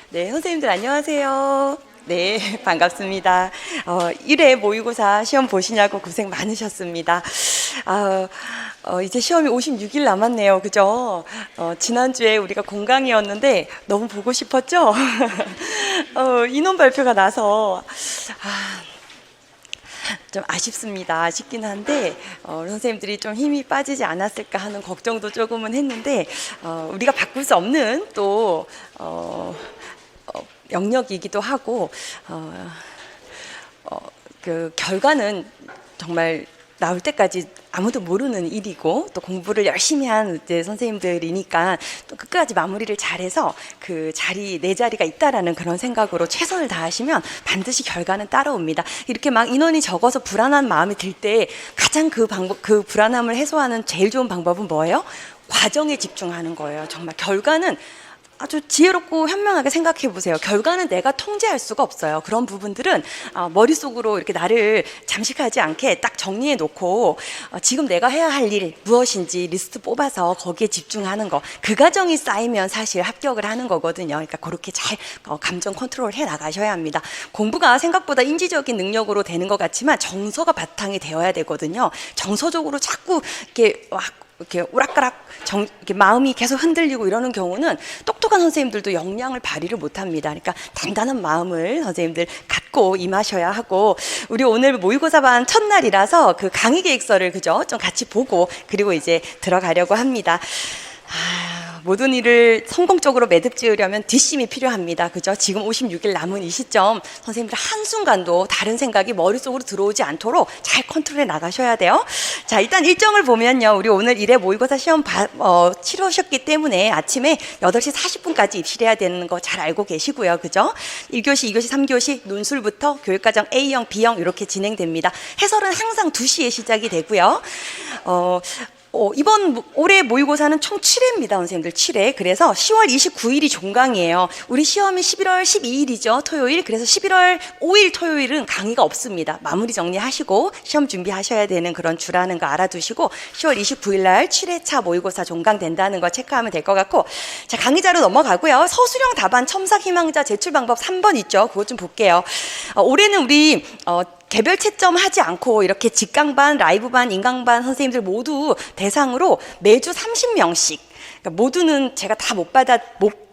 네, 선생님들 안녕하세요. 네, 반갑습니다. 1회 모의고사 시험 보시냐고 고생 많으셨습니다. 이제 시험이 56일 남았네요. 그죠? 지난주에 우리가 공강이었는데 너무 보고 싶었죠? 인원 발표가 나서, 좀 아쉽습니다. 아쉽긴 한데 선생님들이 좀 힘이 빠지지 않았을까 하는 걱정도 조금은 했는데 우리가 바꿀 수 없는 또 영역이기도 하고 그 결과는 정말 나올 때까지 아무도 모르는 일이고 또 공부를 열심히 한 이제 선생님들이니까 또 끝까지 마무리를 잘해서 그 자리 내 자리가 있다라는 그런 생각으로 최선을 다하시면 반드시 결과는 따라옵니다. 이렇게 막 인원이 적어서 불안한 마음이 들 때 가장 그 불안함을 해소하는 제일 좋은 방법은 뭐예요? 과정에 집중하는 거예요. 정말 결과는 아주 지혜롭고 현명하게 생각해 보세요. 결과는 내가 통제할 수가 없어요. 그런 부분들은 머릿속으로 이렇게 나를 잠식하지 않게 딱 정리해 놓고 지금 내가 해야 할 일 무엇인지 리스트 뽑아서 거기에 집중하는 거. 그 과정이 쌓이면 사실 합격을 하는 거거든요. 그러니까 그렇게 잘 감정 컨트롤 해 나가셔야 합니다. 공부가 생각보다 인지적인 능력으로 되는 것 같지만 정서가 바탕이 되어야 되거든요. 정서적으로 자꾸 이렇게 오락가락 이렇게 마음이 계속 흔들리고 이러는 경우는 똑똑한 선생님들도 역량을 발휘를 못합니다. 그러니까 단단한 마음을 선생님들 갖고 임하셔야 하고, 우리 오늘 모의고사반 첫날이라서 그 강의 계획서를 그죠? 좀 같이 보고 그리고 이제 들어가려고 합니다. 모든 일을 성공적으로 매듭 지으려면 뒷심이 필요합니다. 그죠? 지금 56일 남은 이 시점 선생님들 한순간도 다른 생각이 머릿속으로 들어오지 않도록 잘 컨트롤해 나가셔야 돼요. 자, 일단 일정을 보면요. 우리 오늘 1회 모의고사 시험 치르셨기 때문에 아침에 8시 40분까지 입실해야 되는 거 잘 알고 계시고요. 그죠? 1교시, 2교시, 3교시 논술부터 교육과정 A형, B형 이렇게 진행됩니다. 해설은 항상 2시에 시작이 되고요. 이번 올해 모의고사는 총 7회입니다. 선생님들 7회. 그래서 10월 29일이 종강이에요. 우리 시험이 11월 12일이죠. 토요일. 그래서 11월 5일 토요일은 강의가 없습니다. 마무리 정리하시고 시험 준비하셔야 되는 그런 주라는 거 알아두시고 10월 29일 날 7회차 모의고사 종강된다는 거 체크하면 될 것 같고, 자, 강의자로 넘어가고요. 서술형 답안 첨삭 희망자 제출 방법 3번 있죠. 그것 좀 볼게요. 올해는 우리 개별 채점 하지 않고 이렇게 직강반, 라이브반, 인강반 선생님들 모두 대상으로 매주 30명씩, 그러니까 모두는 제가 다 못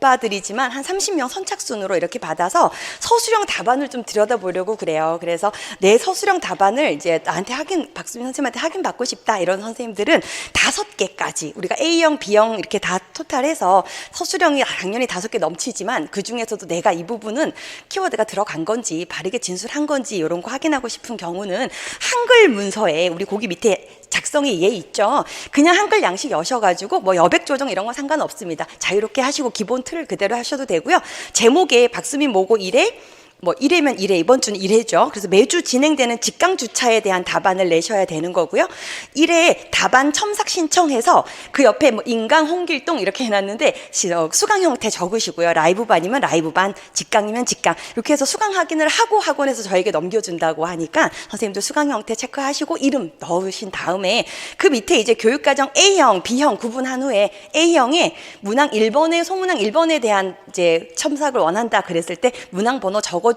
받아드리지만 한 30명 선착순으로 이렇게 받아서 서술형 답안을 좀 들여다보려고 그래요. 그래서 내 서술형 답안을 이제 나한테 박수민 선생님한테 확인받고 싶다 이런 선생님들은 5개까지 우리가 A형, B형 이렇게 다 토탈해서 서술형이 당연히 5개 넘치지만 그 중에서도 내가 이 부분은 키워드가 들어간 건지 바르게 진술한 건지 이런 거 확인하고 싶은 경우는 한글 문서에 우리 거기 밑에 작성의 예 있죠. 그냥 한글 양식 여셔가지고 뭐 여백 조정 이런 건 상관없습니다. 자유롭게 하시고 기본 틀을 그대로 하셔도 되고요. 제목에 박수민 모고 1회, 뭐 1회면 1회, 이번 주는 1회죠. 그래서 매주 진행되는 직강 주차에 대한 답안을 내셔야 되는 거고요. 1회 답안 첨삭 신청해서 그 옆에 뭐 인강, 홍길동 이렇게 해놨는데 수강 형태 적으시고요. 라이브반이면 라이브반, 직강이면 직강 이렇게 해서 수강 확인을 하고 학원에서 저에게 넘겨준다고 하니까 선생님들 수강 형태 체크하시고 이름 넣으신 다음에 그 밑에 이제 교육과정 A형, B형 구분한 후에 A형에 문항 1번에 소문항 1번에 대한 이제 첨삭을 원한다 그랬을 때 문항 번호 적어주고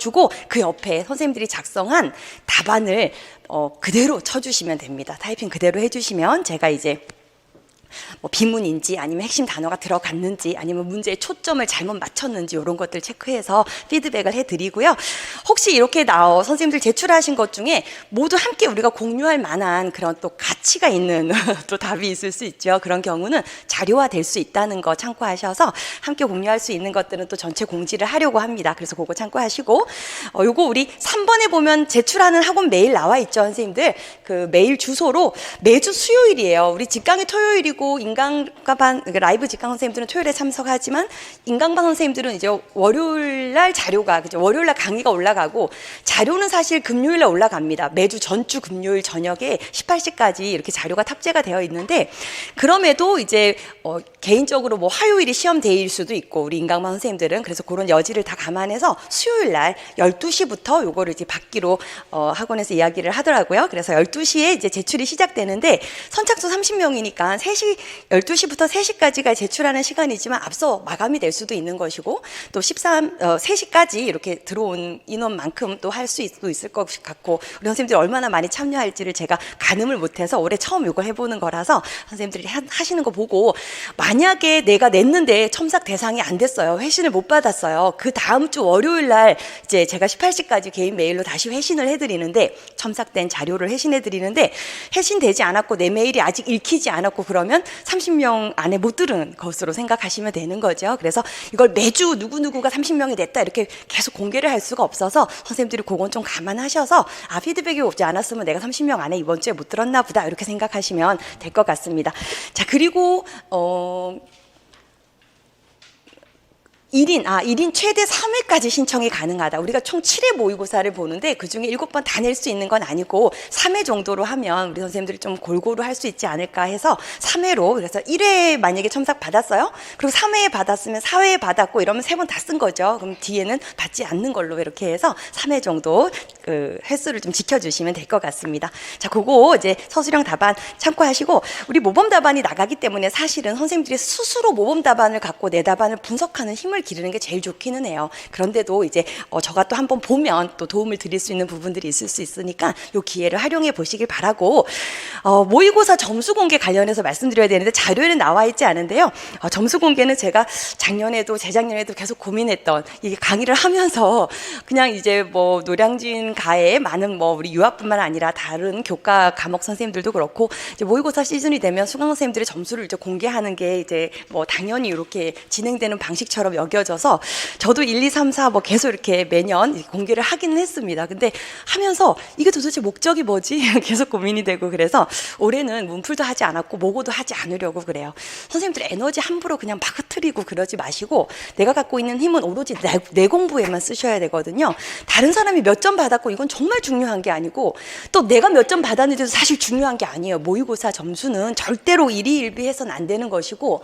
그 옆에 선생님들이 작성한 답안을 그대로 쳐주시면 됩니다. 타이핑 그대로 해주시면 제가 이제 뭐 비문인지 아니면 핵심 단어가 들어갔는지 아니면 문제의 초점을 잘못 맞췄는지 이런 것들 체크해서 피드백을 해드리고요. 혹시 이렇게 선생님들 제출하신 것 중에 모두 함께 우리가 공유할 만한 그런 또 가치가 있는 또 답이 있을 수 있죠. 그런 경우는 자료화 될 수 있다는 거 참고하셔서 함께 공유할 수 있는 것들은 또 전체 공지를 하려고 합니다. 그래서 그거 참고하시고 요거 우리 3번에 보면 제출하는 학원 메일 나와 있죠. 선생님들 그 메일 주소로 매주 수요일이에요. 우리 직강이 토요일이고 인강반 라이브 직강 선생님들은 토요일에 참석하지만 인강반 선생님들은 이제 월요일날 자료가 그죠? 월요일날 강의가 올라가고 자료는 사실 금요일날 올라갑니다. 매주 전주 금요일 저녁에 18시까지 이렇게 자료가 탑재가 되어 있는데 그럼에도 이제 개인적으로 뭐 화요일이 시험 데이일 수도 있고 우리 인강반 선생님들은 그래서 그런 여지를 다 감안해서 수요일날 12시부터 요거를 이제 받기로 학원에서 이야기를 하더라고요. 그래서 12시에 이제 제출이 시작되는데 선착순 30명이니까 3시 12시부터 3시까지가 제출하는 시간이지만 앞서 마감이 될 수도 있는 것이고 또 3시까지 이렇게 들어온 인원만큼 또 할 수 있을 것 같고 우리 선생님들이 얼마나 많이 참여할지를 제가 가늠을 못해서 올해 처음 이걸 해보는 거라서 선생님들이 하시는 거 보고 만약에 내가 냈는데 첨삭 대상이 안 됐어요. 회신을 못 받았어요. 그 다음 주 월요일 날 이제 제가 18시까지 개인 메일로 다시 회신을 해드리는데 첨삭된 자료를 회신해드리는데 회신되지 않았고 내 메일이 아직 읽히지 않았고 그러면 30명 안에 못 들은 것으로 생각하시면 되는 거죠. 그래서 이걸 매주 누구누구가 30명이 됐다 이렇게 계속 공개를 할 수가 없어서 선생님들이 그건 좀 감안하셔서 피드백이 오지 않았으면 내가 30명 안에 이번 주에 못 들었나 보다 이렇게 생각하시면 될 것 같습니다. 자, 그리고 1인 최대 3회까지 신청이 가능하다. 우리가 총 7회 모의고사를 보는데 그중에 7번 다 낼 수 있는 건 아니고 3회 정도로 하면 우리 선생님들이 좀 골고루 할 수 있지 않을까 해서 3회로 그래서 1회 만약에 첨삭 받았어요. 그리고 3회 받았으면 4회 받았고 이러면 3번 다 쓴 거죠. 그럼 뒤에는 받지 않는 걸로 이렇게 해서 3회 정도 그 횟수를 좀 지켜주시면 될 것 같습니다. 자, 그거 이제 서술형 답안 참고하시고 우리 모범 답안이 나가기 때문에 사실은 선생님들이 스스로 모범 답안을 갖고 내 답안을 분석하는 힘을 기르는 게 제일 좋기는 해요. 그런데도 이제 저가 또 한번 보면 또 도움을 드릴 수 있는 부분들이 있을 수 있으니까 이 기회를 활용해 보시길 바라고 모의고사 점수 공개 관련해서 말씀드려야 되는데 자료에는 나와 있지 않은데요. 점수 공개는 제가 작년에도 재작년에도 계속 고민했던 이게 강의를 하면서 그냥 이제 뭐 노량진 가에 많은 뭐 우리 유아뿐만 아니라 다른 교과 과목 선생님들도 그렇고 이제 모의고사 시즌이 되면 수강 선생님들의 점수를 이제 공개하는 게 이제 뭐 당연히 이렇게 진행되는 방식처럼 여겨져서 저도 1, 2, 3, 4 뭐 계속 이렇게 매년 공개를 하기는 했습니다. 근데 하면서 이게 도대체 목적이 뭐지? 계속 고민이 되고 그래서 올해는 문풀도 하지 않았고 모고도 하지 않으려고 그래요. 선생님들 에너지 함부로 그냥 막 흐트리고 그러지 마시고 내가 갖고 있는 힘은 오로지 내 공부에만 쓰셔야 되거든요. 다른 사람이 몇 점 받았고 이건 정말 중요한 게 아니고 또 내가 몇 점 받았는데도 사실 중요한 게 아니에요. 모의고사 점수는 절대로 일희일비해서는 안 되는 것이고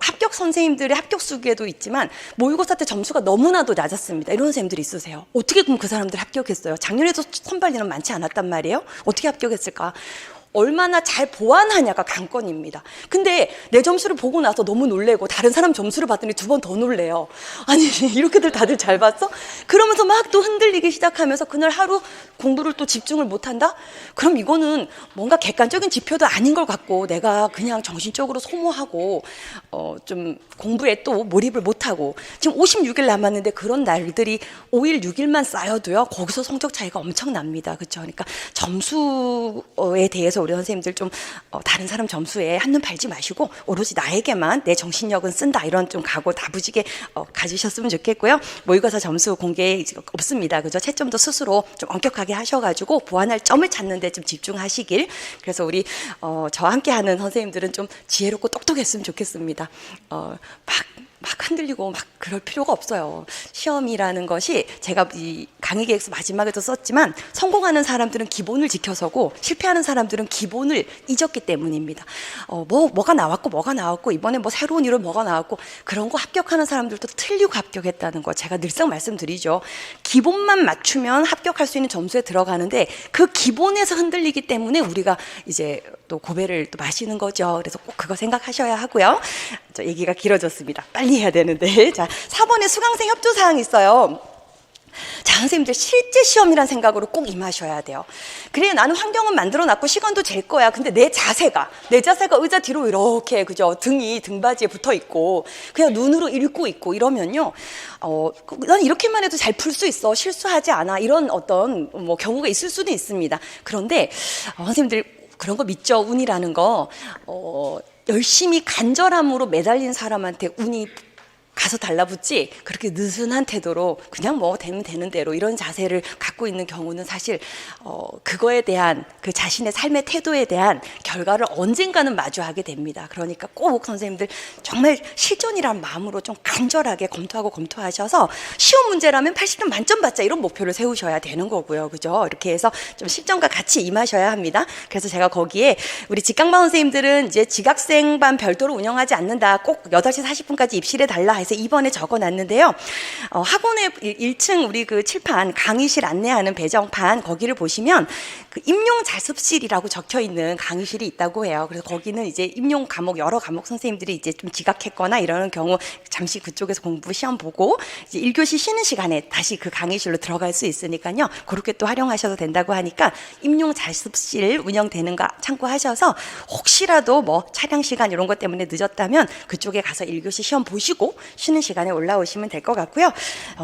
합격 선생님들의 합격 수기에도 있지만 모의고사 때 점수가 너무나도 낮았습니다. 이런 선생님들이 있으세요. 어떻게 그럼 그 사람들 합격했어요? 작년에도 선발 인원 많지 않았단 말이에요. 어떻게 합격했을까? 얼마나 잘 보완하냐가 관건입니다. 근데 내 점수를 보고 나서 너무 놀래고 다른 사람 점수를 봤더니 2번 더 놀래요. 아니 이렇게들 다들 잘 봤어? 그러면서 막 또 흔들리기 시작하면서 그날 하루 공부를 또 집중을 못한다? 그럼 이거는 뭔가 객관적인 지표도 아닌 걸 갖고 내가 그냥 정신적으로 소모하고 좀 공부에 또 몰입을 못하고 지금 56일 남았는데 그런 날들이 5일, 6일만 쌓여도요. 거기서 성적 차이가 엄청납니다. 그렇죠? 그러니까 점수에 대해서 우리 선생님들 좀 다른 사람 점수에 한눈 팔지 마시고 오로지 나에게만 내 정신력은 쓴다 이런 좀 각오 다부지게 가지셨으면 좋겠고요. 모의고사 점수 공개 없습니다. 그죠? 채점도 스스로 좀 엄격하게 하셔가지고 보완할 점을 찾는 데 좀 집중하시길. 그래서 우리 저와 함께하는 선생님들은 좀 지혜롭고 똑똑했으면 좋겠습니다. 막 흔들리고 막 그럴 필요가 없어요. 시험이라는 것이 제가 이 강의 계획서 마지막에도 썼지만 성공하는 사람들은 기본을 지켜서고 실패하는 사람들은 기본을 잊었기 때문입니다. 뭐가 나왔고 이번에 뭐 새로운 이론 뭐가 나왔고 그런 거 합격하는 사람들도 틀리고 합격했다는 거 제가 늘상 말씀드리죠. 기본만 맞추면 합격할 수 있는 점수에 들어가는데 그 기본에서 흔들리기 때문에 우리가 이제 또 고배를 또 마시는 거죠. 그래서 꼭 그거 생각하셔야 하고요. 저 얘기가 길어졌습니다. 빨리 해야 되는데. 자, 4번에 수강생 협조사항이 있어요. 자, 선생님들 실제 시험이란 생각으로 꼭 임하셔야 돼요. 그래, 나는 환경은 만들어놨고 시간도 잴 거야. 근데 내 자세가 의자 뒤로 이렇게 그죠? 등받이에 붙어 있고 그냥 눈으로 읽고 있고 이러면요. 난 이렇게만 해도 잘 풀 수 있어. 실수하지 않아. 이런 어떤 뭐 경우가 있을 수도 있습니다. 그런데 선생님들 그런 거 믿죠. 운이라는 거. 열심히 간절함으로 매달린 사람한테 운이 가서 달라붙지 그렇게 느슨한 태도로 그냥 뭐 되면 되는 대로 이런 자세를 갖고 있는 경우는 사실 그거에 대한 그 자신의 삶의 태도에 대한 결과를 언젠가는 마주하게 됩니다. 그러니까 꼭 선생님들 정말 실전이란 마음으로 좀 간절하게 검토하셔서 시험 문제라면 80점 만점 받자 이런 목표를 세우셔야 되는 거고요. 그죠? 이렇게 해서 좀 실전과 같이 임하셔야 합니다. 그래서 제가 거기에 우리 직강반 선생님들은 이제 지각생반 별도로 운영하지 않는다. 꼭 8시 40분까지 입실해 달라 해서 그래서 2번에 적어놨는데요. 학원의 1층 우리 그 칠판 강의실 안내하는 배정판 거기를 보시면 그 임용 자습실이라고 적혀 있는 강의실이 있다고 해요. 그래서 거기는 이제 임용 과목 여러 과목 선생님들이 이제 좀 지각했거나 이러는 경우 잠시 그쪽에서 공부 시험 보고 이제 1교시 쉬는 시간에 다시 그 강의실로 들어갈 수 있으니까요. 그렇게 또 활용하셔도 된다고 하니까 임용 자습실 운영되는 거 참고하셔서 혹시라도 뭐 차량 시간 이런 것 때문에 늦었다면 그쪽에 가서 1교시 시험 보시고 쉬는 시간에 올라오시면 될 것 같고요.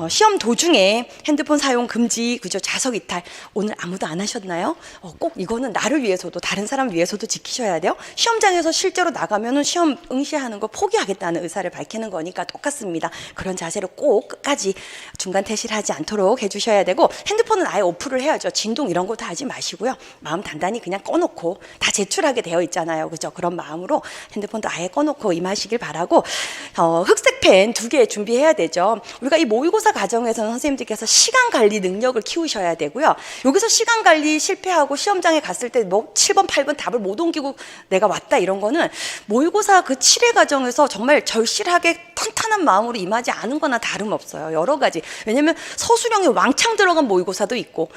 시험 도중에 핸드폰 사용 금지, 그죠? 좌석 이탈 오늘 아무도 안 하셨나요? 꼭 이거는 나를 위해서도 다른 사람 위해서도 지키셔야 돼요. 시험장에서 실제로 나가면은 시험 응시하는 거 포기하겠다는 의사를 밝히는 거니까 똑같습니다. 그런 자세로 꼭 끝까지 중간 퇴실하지 않도록 해주셔야 되고 핸드폰은 아예 오프를 해야죠. 진동 이런 거 다 하지 마시고요. 마음 단단히 그냥 꺼놓고 다 제출하게 되어 있잖아요. 그죠? 그런 마음으로 핸드폰도 아예 꺼놓고 임하시길 바라고 흑색 펜 2개 준비해야 되죠. 우리가 이 모의고사 과정에서는 선생님들께서 시간 관리 능력을 키우셔야 되고요. 여기서 시간 관리 실패하고 시험장에 갔을 때 뭐 7번, 8번 답을 못 옮기고 내가 왔다 이런 거는 모의고사 그 7회 과정에서 정말 절실하게 탄탄한 마음으로 임하지 않은 거나 다름없어요. 여러 가지. 왜냐면 서술형이 왕창 들어간 모의고사도 있고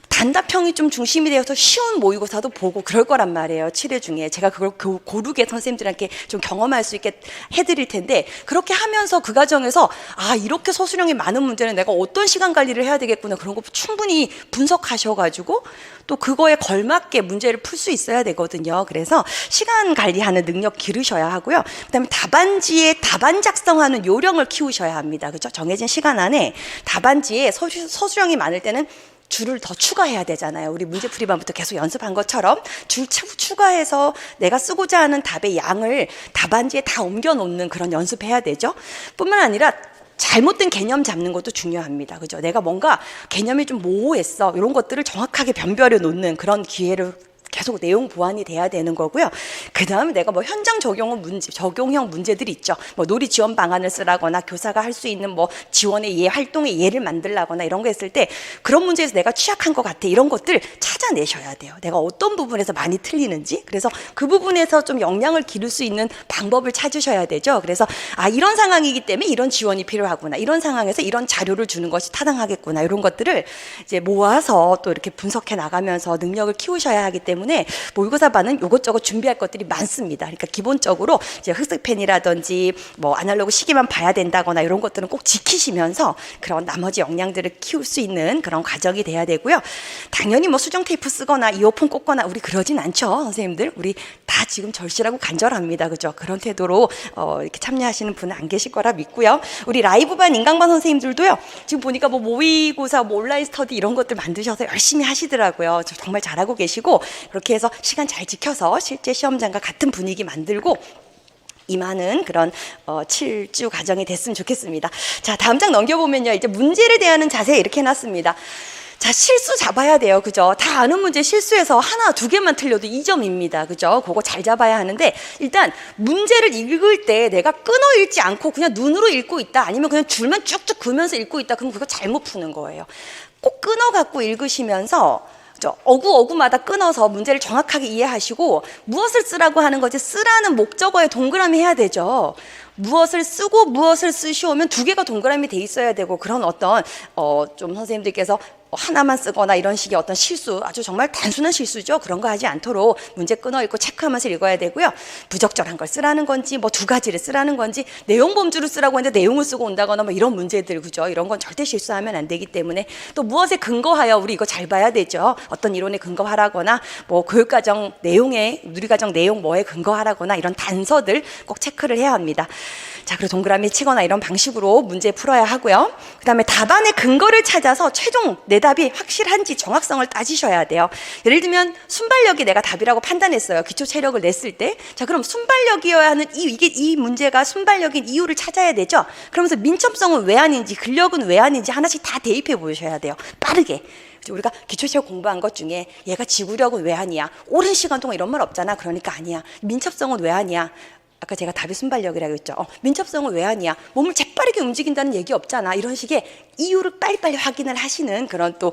단답형이 좀 중심이 되어서 쉬운 모의고사도 보고 그럴 거란 말이에요. 7회 중에. 제가 그걸 고르게 선생님들한테 좀 경험할 수 있게 해드릴 텐데 그렇게 하면서 그 과정에서 아 이렇게 서술형이 많은 문제는 내가 어떤 시간 관리를 해야 되겠구나 그런 거 충분히 분석하셔가지고 또 그거에 걸맞게 문제를 풀 수 있어야 되거든요. 그래서 시간 관리하는 능력 기르셔야 하고요. 그다음에 답안지에 답안 작성하는 요령을 키우셔야 합니다. 그렇죠? 정해진 시간 안에 답안지에 서술형이 많을 때는 줄을 더 추가해야 되잖아요. 우리 문제풀이반부터 계속 연습한 것처럼 줄 추가해서 내가 쓰고자 하는 답의 양을 답안지에 다 옮겨 놓는 그런 연습해야 되죠. 뿐만 아니라 잘못된 개념 잡는 것도 중요합니다. 그죠? 내가 뭔가 개념이 좀 모호했어. 이런 것들을 정확하게 변별해 놓는 그런 기회를 계속 내용 보완이 돼야 되는 거고요. 그 다음에 내가 뭐 현장 적용형 문제들이 있죠. 뭐 놀이 지원 방안을 쓰라거나 교사가 할 수 있는 뭐 지원의 예, 활동의 예를 만들라거나 이런 거 했을 때 그런 문제에서 내가 취약한 것 같아. 이런 것들 찾아내셔야 돼요. 내가 어떤 부분에서 많이 틀리는지. 그래서 그 부분에서 좀 역량을 기를 수 있는 방법을 찾으셔야 되죠. 그래서 아, 이런 상황이기 때문에 이런 지원이 필요하구나. 이런 상황에서 이런 자료를 주는 것이 타당하겠구나. 이런 것들을 이제 모아서 또 이렇게 분석해 나가면서 능력을 키우셔야 하기 때문에 모의고사반은 이것저것 준비할 것들이 많습니다. 그러니까 기본적으로 이제 흑색펜이라든지 뭐 아날로그 시계만 봐야 된다거나 이런 것들은 꼭 지키시면서 그런 나머지 역량들을 키울 수 있는 그런 과정이 돼야 되고요. 당연히 뭐 수정 테이프 쓰거나 이어폰 꽂거나 우리 그러진 않죠, 선생님들. 우리 다 지금 절실하고 간절합니다, 그죠? 그런 태도로 이렇게 참여하시는 분은 안 계실 거라 믿고요. 우리 라이브반 인강반 선생님들도요. 지금 보니까 뭐 모의고사, 뭐 온라인 스터디 이런 것들 만드셔서 열심히 하시더라고요. 정말 잘하고 계시고. 그렇게 해서 시간 잘 지켜서 실제 시험장과 같은 분위기 만들고 임하는 그런 7주 과정이 됐으면 좋겠습니다. 자, 다음 장 넘겨보면요. 이제 문제를 대하는 자세 이렇게 해놨습니다. 자, 실수 잡아야 돼요. 그죠? 다 아는 문제 실수해서 하나, 두 개만 틀려도 2점입니다. 그죠? 그거 잘 잡아야 하는데 일단 문제를 읽을 때 내가 끊어 읽지 않고 그냥 눈으로 읽고 있다. 아니면 그냥 줄만 쭉쭉 그으면서 읽고 있다. 그럼 그거 잘못 푸는 거예요. 꼭 끊어 갖고 읽으시면서 어구마다 끊어서 문제를 정확하게 이해하시고 무엇을 쓰라고 하는 거지 쓰라는 목적어에 동그라미 해야 되죠. 무엇을 쓰고 무엇을 쓰시오면 두 개가 동그라미 돼 있어야 되고 그런 어떤 좀 선생님들께서 하나만 쓰거나 이런 식의 어떤 실수, 아주 정말 단순한 실수죠. 그런 거 하지 않도록 문제 끊어 읽고 체크하면서 읽어야 되고요. 부적절한 걸 쓰라는 건지 뭐 두 가지를 쓰라는 건지 내용 범주를 쓰라고 했는데 내용을 쓰고 온다거나 뭐 이런 문제들, 그죠? 이런 건 절대 실수하면 안 되기 때문에 또 무엇에 근거하여 우리 이거 잘 봐야 되죠. 어떤 이론에 근거하라거나 뭐 교육과정 내용에 누리과정 내용 뭐에 근거하라거나 이런 단서들 꼭 체크를 해야 합니다. 자, 그리고 동그라미 치거나 이런 방식으로 문제 풀어야 하고요. 그 다음에 답안의 근거를 찾아서 최종 내 답이 확실한지 정확성을 따지셔야 돼요. 예를 들면 순발력이 내가 답이라고 판단했어요. 기초 체력을 냈을 때. 자, 그럼 순발력이어야 하는 이 문제가 순발력인 이유를 찾아야 되죠. 그러면서 민첩성은 왜 아닌지, 근력은 왜 아닌지 하나씩 다 대입해 보셔야 돼요. 빠르게. 우리가 기초체력 공부한 것 중에 얘가 지구력은 왜 아니야? 오랜 시간 동안 이런 말 없잖아. 그러니까 아니야. 민첩성은 왜 아니야? 아까 제가 답이 순발력이라고 했죠. 민첩성은 왜 아니야? 몸을 재빠르게 움직인다는 얘기 없잖아. 이런 식의 이유를 빨리빨리 확인을 하시는 그런 또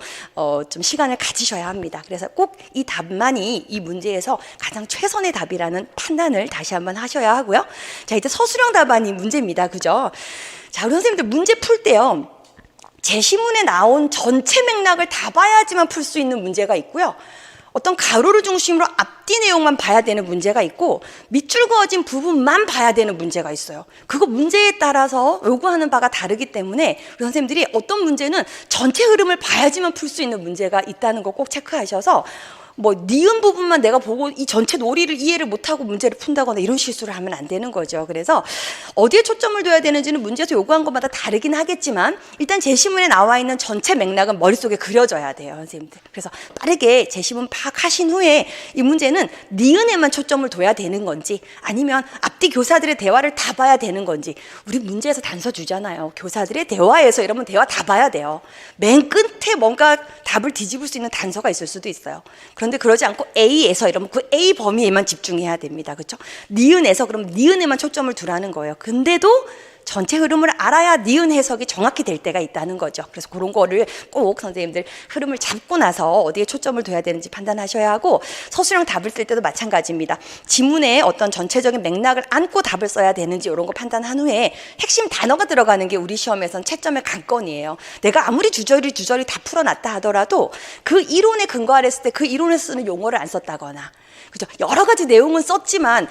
좀 시간을 가지셔야 합니다. 그래서 꼭 이 답만이 이 문제에서 가장 최선의 답이라는 판단을 다시 한번 하셔야 하고요. 자, 이제 서술형 답안이 문제입니다. 그죠? 자, 우리 선생님들 문제 풀 때요, 제시문에 나온 전체 맥락을 다 봐야지만 풀 수 있는 문제가 있고요, 어떤 가로를 중심으로 앞뒤 내용만 봐야 되는 문제가 있고, 밑줄 그어진 부분만 봐야 되는 문제가 있어요. 그거 문제에 따라서 요구하는 바가 다르기 때문에 우리 선생님들이 어떤 문제는 전체 흐름을 봐야지만 풀 수 있는 문제가 있다는 거 꼭 체크하셔서, 뭐 니은 부분만 내가 보고 이 전체 논리를 이해를 못하고 문제를 푼다거나 이런 실수를 하면 안 되는 거죠. 그래서 어디에 초점을 둬야 되는지는 문제에서 요구한 것마다 다르긴 하겠지만, 일단 제시문에 나와 있는 전체 맥락은 머릿속에 그려져야 돼요, 선생님들. 그래서 빠르게 제시문 파악하신 후에 이 문제는 니은에만 초점을 둬야 되는 건지, 아니면 앞뒤 교사들의 대화를 다 봐야 되는 건지. 우리 문제에서 단서 주잖아요. 교사들의 대화에서 이러면 대화 다 봐야 돼요. 맨 끝에 뭔가 답을 뒤집을 수 있는 단서가 있을 수도 있어요. 그런데 그러지 않고 A에서 이러면 그 A 범위에만 집중해야 됩니다. 그렇죠? 니은에서 그럼 니은에만 초점을 두라는 거예요. 근데도 전체 흐름을 알아야 니은 해석이 정확히 될 때가 있다는 거죠. 그래서 그런 거를 꼭 선생님들 흐름을 잡고 나서 어디에 초점을 둬야 되는지 판단하셔야 하고, 서술형 답을 쓸 때도 마찬가지입니다. 지문에 어떤 전체적인 맥락을 안고 답을 써야 되는지 이런 거 판단한 후에 핵심 단어가 들어가는 게 우리 시험에선 채점의 관건이에요. 내가 아무리 주저리 다 풀어놨다 하더라도 그 이론에 근거하려 했을 때 그 이론에서 쓰는 용어를 안 썼다거나, 그죠? 여러 가지 내용은 썼지만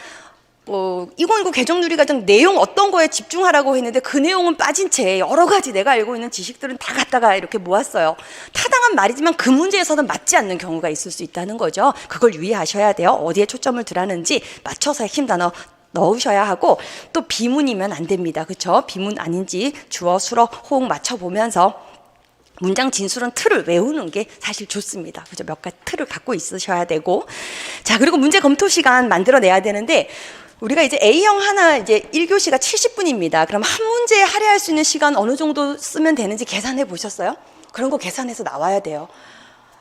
2019 개정누리과정 내용 어떤 거에 집중하라고 했는데 그 내용은 빠진 채 여러 가지 내가 알고 있는 지식들은 다 갖다가 이렇게 모았어요. 타당한 말이지만 그 문제에서는 맞지 않는 경우가 있을 수 있다는 거죠. 그걸 유의하셔야 돼요. 어디에 초점을 두라는지 맞춰서 핵심 단어 넣으셔야 하고, 또 비문이면 안 됩니다. 그렇죠? 비문 아닌지 주어, 수어, 호응 맞춰보면서 문장 진술은 틀을 외우는 게 사실 좋습니다. 그죠? 몇 가지 틀을 갖고 있으셔야 되고. 자, 그리고 문제 검토 시간 만들어내야 되는데, 우리가 이제 A형 하나 이제 1교시가 70분입니다. 그럼 한 문제에 할애할 수 있는 시간 어느 정도 쓰면 되는지 계산해 보셨어요? 그런 거 계산해서 나와야 돼요.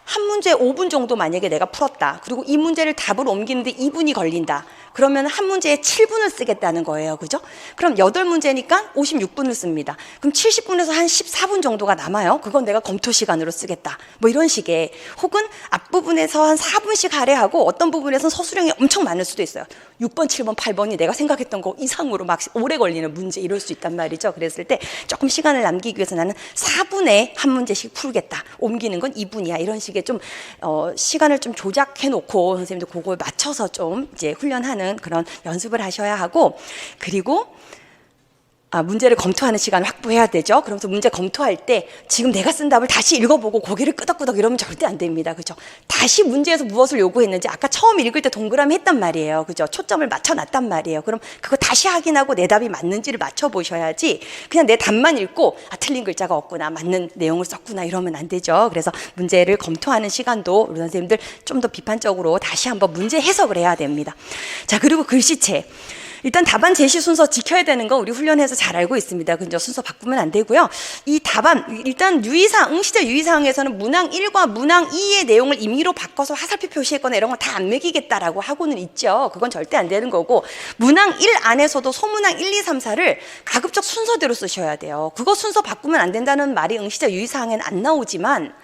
한 문제 5분 정도 만약에 내가 풀었다. 그리고 이 문제를 답으로 옮기는데 2분이 걸린다. 그러면 한 문제에 7분을 쓰겠다는 거예요. 그죠? 그럼 8문제니까 56분을 씁니다. 그럼 70분에서 한 14분 정도가 남아요. 그건 내가 검토 시간으로 쓰겠다. 뭐 이런 식의. 혹은 앞부분에서 한 4분씩 할애하고 어떤 부분에서는 서술형이 엄청 많을 수도 있어요. 6번, 7번, 8번이 내가 생각했던 거 이상으로 막 오래 걸리는 문제 이럴 수 있단 말이죠. 그랬을 때 조금 시간을 남기기 위해서 나는 4분에 한 문제씩 풀겠다. 옮기는 건 2분이야. 이런 식의 좀 시간을 좀 조작해 놓고 선생님들 그걸 맞춰서 좀 이제 훈련하는 그런 연습을 하셔야 하고, 그리고 문제를 검토하는 시간을 확보해야 되죠. 그러면서 문제 검토할 때 지금 내가 쓴 답을 다시 읽어보고 고개를 끄덕끄덕 이러면 절대 안 됩니다. 그죠? 다시 문제에서 무엇을 요구했는지 아까 처음 읽을 때 동그라미 했단 말이에요. 그죠? 초점을 맞춰놨단 말이에요. 그럼 그거 다시 확인하고 내 답이 맞는지를 맞춰보셔야지, 그냥 내 답만 읽고 틀린 글자가 없구나, 맞는 내용을 썼구나 이러면 안 되죠. 그래서 문제를 검토하는 시간도 우리 선생님들 좀 더 비판적으로 다시 한번 문제 해석을 해야 됩니다. 자, 그리고 글씨체. 일단 답안 제시 순서 지켜야 되는 거 우리 훈련해서 잘 알고 있습니다. 근데 순서 바꾸면 안 되고요. 이 답안, 일단 유의사항, 응시자 유의사항에서는 문항 1과 문항 2의 내용을 임의로 바꿔서 화살표 표시했거나 이런 거 다 안 매기겠다라고 하고는 있죠. 그건 절대 안 되는 거고, 문항 1 안에서도 소문항 1, 2, 3, 4를 가급적 순서대로 쓰셔야 돼요. 그거 순서 바꾸면 안 된다는 말이 응시자 유의사항에는 안 나오지만,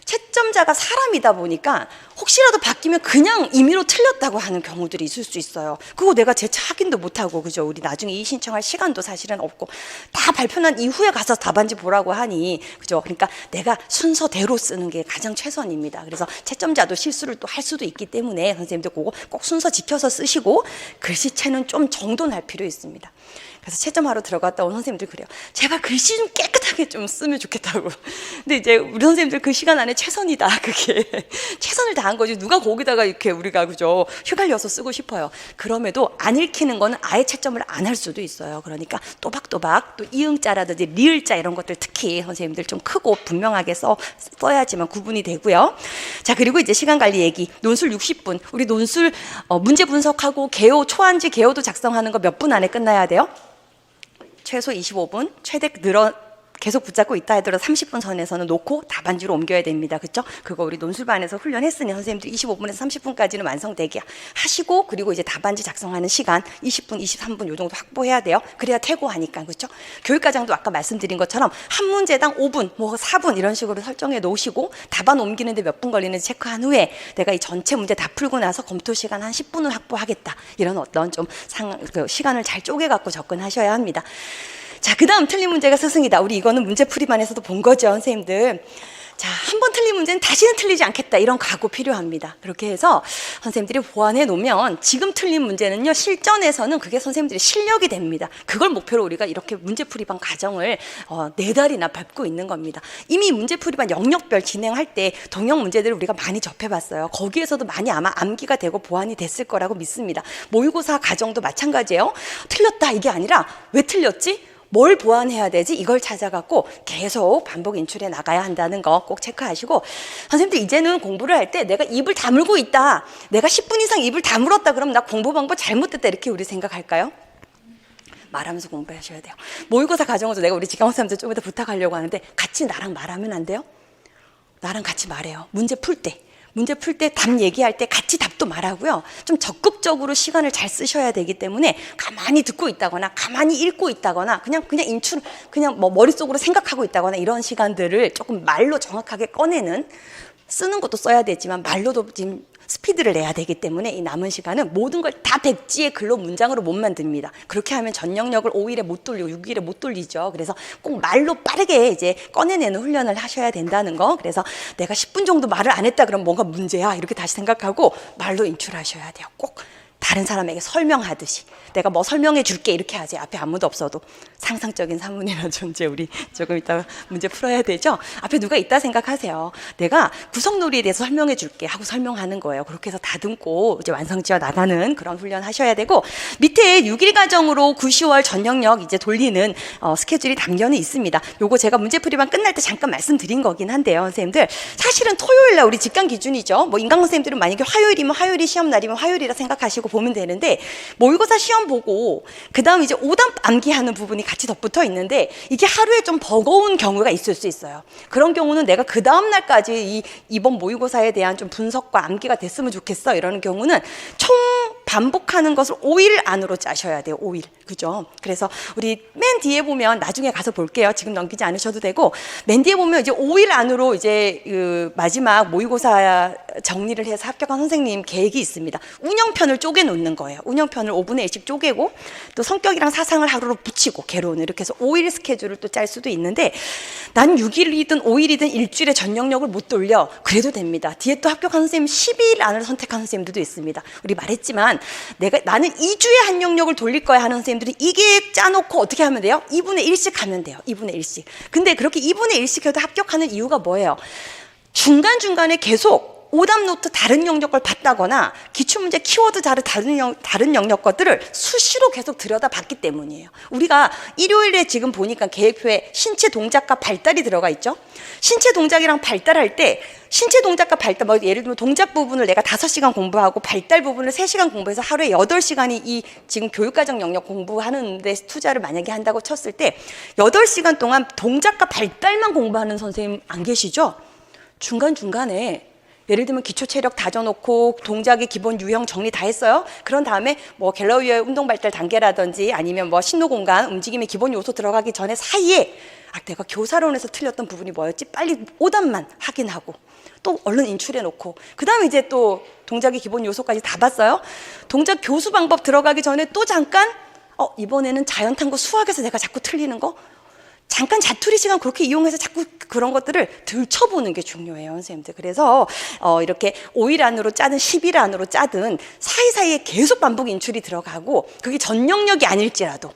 채점자가 사람이다 보니까 혹시라도 바뀌면 그냥 임의로 틀렸다고 하는 경우들이 있을 수 있어요. 그거 내가 재차 확인도 못하고, 그죠? 우리 나중에 이의 신청할 시간도 사실은 없고, 다 발표난 이후에 가서 답안지 보라고 하니, 그죠? 그러니까 내가 순서대로 쓰는 게 가장 최선입니다. 그래서 채점자도 실수를 또 할 수도 있기 때문에 선생님들 그거 꼭 순서 지켜서 쓰시고, 글씨체는 좀 정돈할 필요 있습니다. 그래서 채점하러 들어갔다 온 선생님들 그래요. 제발 글씨 좀 깨끗하게 좀 쓰면 좋겠다고. 근데 이제 우리 선생님들 그 시간 안에 최선이다. 그게 최선을 다한 거지. 누가 거기다가 이렇게 우리가 그죠 휘갈려서 쓰고 싶어요. 그럼에도 안 읽히는 거는 아예 채점을 안 할 수도 있어요. 그러니까 또박또박 또 이응자라든지 리을자 이런 것들 특히 선생님들 좀 크고 분명하게 써야지만 구분이 되고요. 자, 그리고 이제 시간 관리 얘기. 논술 60분. 우리 논술 문제 분석하고 개요, 초안지 개요도 작성하는 거 몇 분 안에 끝나야 돼요? 최소 25분, 최대 계속 붙잡고 있다 하더라도 30분 선에서는 놓고 답안지로 옮겨야 됩니다. 그렇죠? 그거 우리 논술반에서 훈련했으니 선생님들 25분에서 30분까지는 완성되게 하시고, 그리고 이제 답안지 작성하는 시간 20분, 23분 요 정도 확보해야 돼요. 그래야 퇴고하니까. 그렇죠? 교육과정도 아까 말씀드린 것처럼 한 문제당 5분, 뭐 4분 이런 식으로 설정해 놓으시고 답안 옮기는데 몇 분 걸리는지 체크한 후에 내가 이 전체 문제 다 풀고 나서 검토 시간 한 10분을 확보하겠다. 이런 어떤 좀 시간을 잘 쪼개 갖고 접근하셔야 합니다. 자, 그 다음 틀린 문제가 스승이다. 우리 이거는 문제풀이반에서도 본 거죠, 선생님들. 자, 한 번 틀린 문제는 다시는 틀리지 않겠다. 이런 각오 필요합니다. 그렇게 해서 선생님들이 보완해 놓으면 지금 틀린 문제는요, 실전에서는 그게 선생님들이 실력이 됩니다. 그걸 목표로 우리가 이렇게 문제풀이반 과정을 4달이나 밟고 있는 겁니다. 이미 문제풀이반 영역별 진행할 때 동형 문제들을 우리가 많이 접해봤어요. 거기에서도 많이 아마 암기가 되고 보완이 됐을 거라고 믿습니다. 모의고사 과정도 마찬가지예요. 틀렸다 이게 아니라 왜 틀렸지? 뭘 보완해야 되지? 이걸 찾아갖고 계속 반복 인출해 나가야 한다는 거 꼭 체크하시고, 선생님들 이제는 공부를 할 때 내가 입을 다물고 있다, 내가 10분 이상 입을 다물었다 그러면 나 공부 방법 잘못됐다 이렇게 우리 생각할까요? 말하면서 공부하셔야 돼요. 모의고사 과정에서 내가 우리 지강호 선생님들 좀 이따 부탁하려고 하는데 같이 나랑 말하면 안 돼요? 나랑 같이 말해요. 문제 풀 때 답 얘기할 때 같이 답도 말하고요. 좀 적극적으로 시간을 잘 쓰셔야 되기 때문에 가만히 듣고 있다거나 가만히 읽고 있다거나 그냥 인출, 그냥 뭐 머릿속으로 생각하고 있다거나 이런 시간들을 조금 말로 정확하게 꺼내는, 쓰는 것도 써야 되지만 말로도 지금 스피드를 내야 되기 때문에 이 남은 시간은 모든 걸 다 백지의 글로 문장으로 못 만듭니다. 그렇게 하면 전 영역을 5일에 못 돌리고 6일에 못 돌리죠. 그래서 꼭 말로 빠르게 이제 꺼내내는 훈련을 하셔야 된다는 거. 그래서 내가 10분 정도 말을 안 했다 그러면 뭔가 문제야 이렇게 다시 생각하고 말로 인출하셔야 돼요. 꼭 다른 사람에게 설명하듯이 내가 뭐 설명해 줄게 이렇게 하지. 앞에 아무도 없어도 상상적인 사문이라는 존재 우리 조금 이따 문제 풀어야 되죠. 앞에 누가 있다 생각하세요. 내가 구성놀이에 대해서 설명해 줄게 하고 설명하는 거예요. 그렇게 해서 다듬고 이제 완성지어 나가는 그런 훈련 하셔야 되고, 밑에 6일 과정으로 9, 10월 전 영역 이제 돌리는 스케줄이 담겨는 있습니다. 요거 제가 문제풀이반 끝날 때 잠깐 말씀드린 거긴 한데요, 선생님들. 사실은 토요일 날 우리 직강 기준이죠. 뭐 인강 선생님들은 만약에 화요일이면 화요일이 시험 날이면 화요일이라 생각하시고 보면 되는데, 모의고사 시험 보고 그 다음 이제 오답 암기하는 부분이 같이 덧붙어 있는데 이게 하루에 좀 버거운 경우가 있을 수 있어요. 그런 경우는 내가 그 다음 날까지 이번 모의고사에 대한 좀 분석과 암기가 됐으면 좋겠어 이러는 경우는 총 반복하는 것을 5일 안으로 짜셔야 돼요. 5일. 그죠? 그래서 우리 맨 뒤에 보면 나중에 가서 볼게요. 지금 넘기지 않으셔도 되고, 맨 뒤에 보면 이제 5일 안으로 이제 그 마지막 모의고사 정리를 해서 합격한 선생님 계획이 있습니다. 운영편을 쪼개 놓는 거예요. 운영편을 5분의 1씩 쪼개고 또 성격이랑 사상을 하루로 붙이고 개론을 이렇게 해서 5일 스케줄을 또 짤 수도 있는데, 난 6일이든 5일이든 일주일에 전 영역을 못 돌려. 그래도 됩니다. 뒤에 또 합격한 선생님 12일 안을 선택한 선생님들도 있습니다. 우리 말했지만 나는 2주에 한 영역을 돌릴 거야 하는 선생님들이 이 계획 짜놓고 어떻게 하면 돼요? 2분의 1씩 하면 돼요. 2분의 1씩. 근데 그렇게 2분의 1씩 해도 합격하는 이유가 뭐예요? 중간중간에 계속 오답 노트 다른 영역 걸 봤다거나 기출문제 키워드 다른 영역 것들을 수시로 계속 들여다봤기 때문이에요. 우리가 일요일에 지금 보니까 계획표에 신체 동작과 발달이 들어가 있죠. 신체 동작이랑 발달할 때 신체 동작과 발달, 뭐 예를 들면 동작 부분을 내가 5시간 공부하고 발달 부분을 3시간 공부해서 하루에 8시간이 이 지금 교육과정 영역 공부하는 데 투자를 만약에 한다고 쳤을 때 8시간 동안 동작과 발달만 공부하는 선생님 안 계시죠? 중간중간에 예를 들면 기초 체력 다져놓고 동작의 기본 유형 정리 다 했어요. 그런 다음에 뭐 갤러위의 운동 발달 단계라든지 아니면 뭐 신호 공간 움직임의 기본 요소 들어가기 전에 사이에 내가 교사론에서 틀렸던 부분이 뭐였지? 빨리 오답만 확인하고 또 얼른 인출해 놓고 그 다음에 이제 또 동작의 기본 요소까지 다 봤어요. 동작 교수 방법 들어가기 전에 또 잠깐 이번에는 자연탐구 수학에서 내가 자꾸 틀리는 거 잠깐 자투리 시간 그렇게 이용해서 자꾸 그런 것들을 들춰보는 게 중요해요, 선생님들. 그래서 이렇게 5일 안으로 짜든 10일 안으로 짜든 사이사이에 계속 반복 인출이 들어가고, 그게 전 영역이 아닐지라도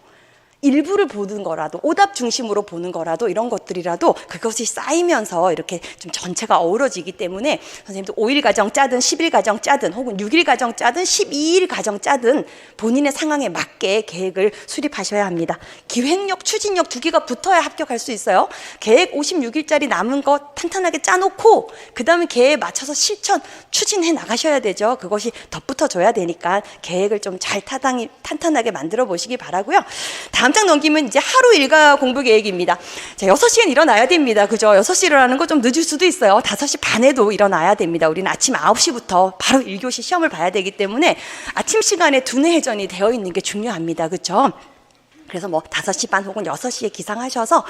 일부를 보는 거라도 오답 중심으로 보는 거라도 이런 것들이라도 그것이 쌓이면서 이렇게 좀 전체가 어우러지기 때문에 선생님도 5일 과정 짜든 10일 과정 짜든 혹은 6일 과정 짜든 12일 과정 짜든 본인의 상황에 맞게 계획을 수립하셔야 합니다. 기획력, 추진력 2개가 붙어야 합격할 수 있어요. 계획 56일짜리 남은 거 탄탄하게 짜놓고 그 다음에 계획에 맞춰서 실천, 추진해 나가셔야 되죠. 그것이 덧붙어줘야 되니까 계획을 좀 잘 탄탄하게 만들어 보시기 바라고요. 다음 장 넘기면 이제 하루 일과 공부 계획입니다. 자, 6시엔 일어나야 됩니다. 그죠? 6시 일어나는 거 좀 늦을 수도 있어요. 5시 반에도 일어나야 됩니다. 우리는 아침 9시부터 바로 1교시 시험을 봐야 되기 때문에 아침 시간에 두뇌 회전이 되어 있는 게 중요합니다. 그죠? 그래서 뭐 5시 반 혹은 6시에 기상하셔서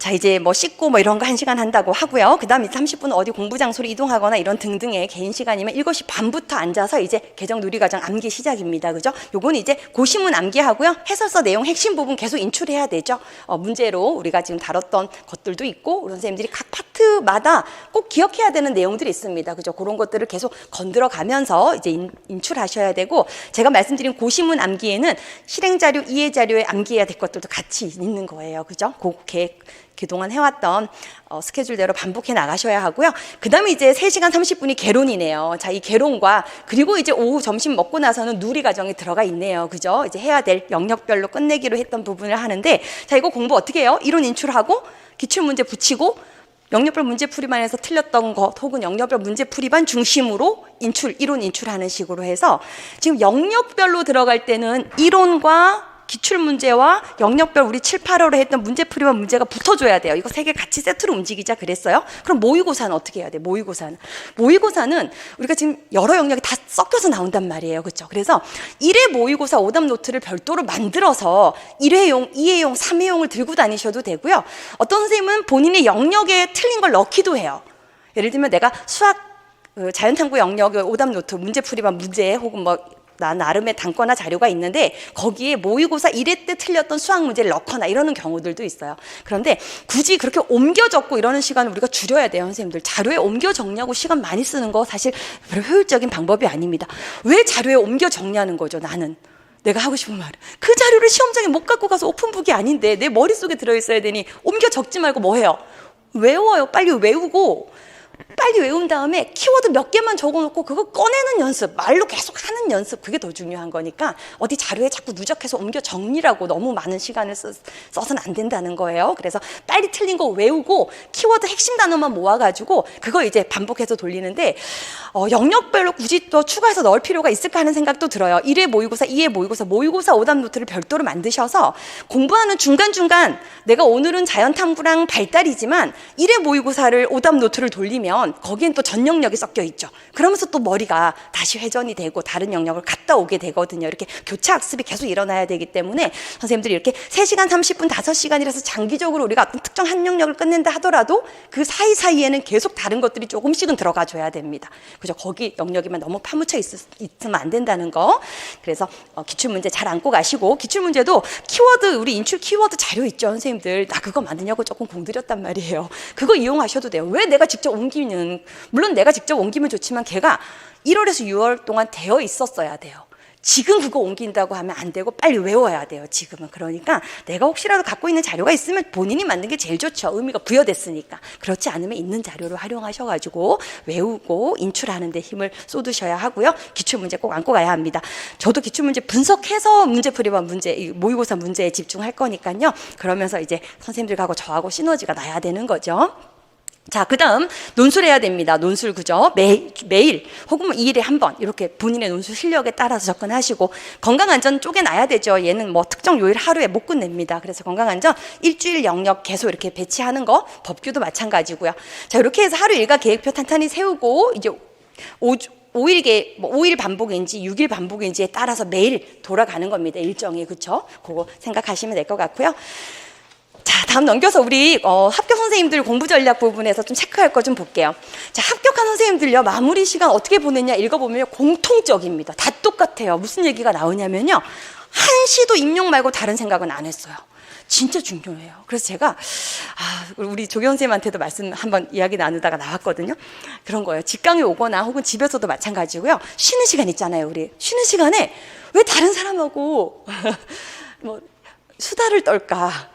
자, 이제 뭐 씻고 뭐 이런 거 1시간 한다고 하고요. 그 다음에 30분 어디 공부 장소로 이동하거나 이런 등등의 개인 시간이면 7시 반부터 앉아서 이제 개정 누리과정 암기 시작입니다. 그죠? 요건 이제 고시문 암기하고요. 해설서 내용 핵심 부분 계속 인출해야 되죠. 문제로 우리가 지금 다뤘던 것들도 있고, 우리 선생님들이 각 파트마다 꼭 기억해야 되는 내용들이 있습니다. 그죠? 그런 것들을 계속 건드려 가면서 이제 인출하셔야 되고, 제가 말씀드린 고시문 암기에는 실행자료, 이해자료에 암기해야 될 것들도 같이 있는 거예요. 그죠? 그동안 해왔던 스케줄대로 반복해 나가셔야 하고요. 그 다음에 이제 3시간 30분이 개론이네요. 자, 이 개론과 그리고 이제 오후 점심 먹고 나서는 누리 과정에 들어가 있네요. 그죠? 이제 해야 될 영역별로 끝내기로 했던 부분을 하는데, 자, 이거 공부 어떻게 해요? 이론 인출하고 기출문제 붙이고 영역별 문제풀이만 해서 틀렸던 것 혹은 영역별 문제풀이만 중심으로 이론 인출하는 식으로 해서 지금 영역별로 들어갈 때는 이론과 기출문제와 영역별 우리 7, 8월에 했던 문제풀이와 문제가 붙어줘야 돼요. 이거 3개 같이 세트로 움직이자 그랬어요. 그럼 모의고사는 어떻게 해야 돼? 모의고사는 우리가 지금 여러 영역이 다 섞여서 나온단 말이에요. 그렇죠? 그래서 1회 모의고사 오답 노트를 별도로 만들어서 1회용, 2회용, 3회용을 들고 다니셔도 되고요. 어떤 선생님은 본인의 영역에 틀린 걸 넣기도 해요. 예를 들면 내가 수학 자연탐구 영역의 오답 노트 문제풀이와 문제 혹은 뭐 나름의 단거나 자료가 있는데 거기에 모의고사 1회 때 틀렸던 수학 문제를 넣거나 이러는 경우들도 있어요. 그런데 굳이 그렇게 옮겨 적고 이러는 시간을 우리가 줄여야 돼요. 선생님들 자료에 옮겨 적냐고 시간 많이 쓰는 거 사실 별로 효율적인 방법이 아닙니다. 왜 자료에 옮겨 적냐는 거죠. 나는 내가 하고 싶은 말은 그 자료를 시험장에 못 갖고 가서 오픈북이 아닌데 내 머릿속에 들어있어야 되니 옮겨 적지 말고 뭐 해요? 외워요. 빨리 외우고 빨리 외운 다음에 키워드 몇 개만 적어놓고 그거 꺼내는 연습, 말로 계속 하는 연습, 그게 더 중요한 거니까 어디 자료에 자꾸 누적해서 옮겨 정리라고 너무 많은 시간을 써서는 안 된다는 거예요. 그래서 빨리 틀린 거 외우고 키워드 핵심 단어만 모아가지고 그거 이제 반복해서 돌리는데 영역별로 굳이 또 추가해서 넣을 필요가 있을까 하는 생각도 들어요. 1회 모의고사, 2회 모의고사 오답 노트를 별도로 만드셔서 공부하는 중간중간 내가 오늘은 자연탐구랑 발달이지만 1회 모의고사를 오답 노트를 돌리면 거기엔 또 전 영역이 섞여 있죠. 그러면서 또 머리가 다시 회전이 되고 다른 영역을 갔다 오게 되거든요. 이렇게 교차 학습이 계속 일어나야 되기 때문에 선생님들이 이렇게 3시간 30분 5시간이라서 장기적으로 우리가 어떤 특정 한 영역을 끝낸다 하더라도 그 사이사이에는 계속 다른 것들이 조금씩은 들어가 줘야 됩니다. 그죠? 거기 영역이만 너무 파묻혀 있으면 안 된다는 거. 그래서 기출문제 잘 안고 가시고, 기출문제도 키워드 우리 인출 키워드 자료 있죠. 선생님들 나 그거 만드냐고 조금 공들였단 말이에요. 그거 이용하셔도 돼요. 왜 내가 직접 옮기는, 물론 내가 직접 옮기면 좋지만 걔가 1월에서 6월 동안 되어 있었어야 돼요. 지금 그거 옮긴다고 하면 안 되고 빨리 외워야 돼요. 지금은. 그러니까 내가 혹시라도 갖고 있는 자료가 있으면 본인이 만든 게 제일 좋죠. 의미가 부여됐으니까. 그렇지 않으면 있는 자료를 활용하셔가지고 외우고 인출하는 데 힘을 쏟으셔야 하고요. 기출문제 꼭 안고 가야 합니다. 저도 기출문제 분석해서 문제풀이와 모의고사 문제에 집중할 거니까요. 그러면서 이제 선생님들하고 저하고 시너지가 나야 되는 거죠. 자, 그 다음 논술해야 됩니다. 논술, 그죠? 매일 혹은 2일에 한 번 이렇게 본인의 논술 실력에 따라서 접근하시고, 건강안전 쪼개놔야 되죠. 얘는 뭐 특정 요일 하루에 못 끝냅니다. 그래서 건강안전 일주일 영역 계속 이렇게 배치하는 거, 법규도 마찬가지고요. 자, 이렇게 해서 하루 일과 계획표 탄탄히 세우고 이제 5일 반복인지 6일 반복인지에 따라서 매일 돌아가는 겁니다. 일정이. 그렇죠? 그거 생각하시면 될 것 같고요. 자, 다음 넘겨서 우리 합격 선생님들 공부 전략 부분에서 좀 체크할 거 좀 볼게요. 자, 합격한 선생님들요, 마무리 시간 어떻게 보냈냐 읽어보면 공통적입니다. 다 똑같아요. 무슨 얘기가 나오냐면요, 한시도 임용 말고 다른 생각은 안 했어요. 진짜 중요해요. 그래서 제가 우리 조교 선생님한테도 한번 이야기 나누다가 나왔거든요. 그런 거예요. 직강에 오거나 혹은 집에서도 마찬가지고요. 쉬는 시간 있잖아요. 우리 쉬는 시간에 왜 다른 사람하고 뭐 수다를 떨까?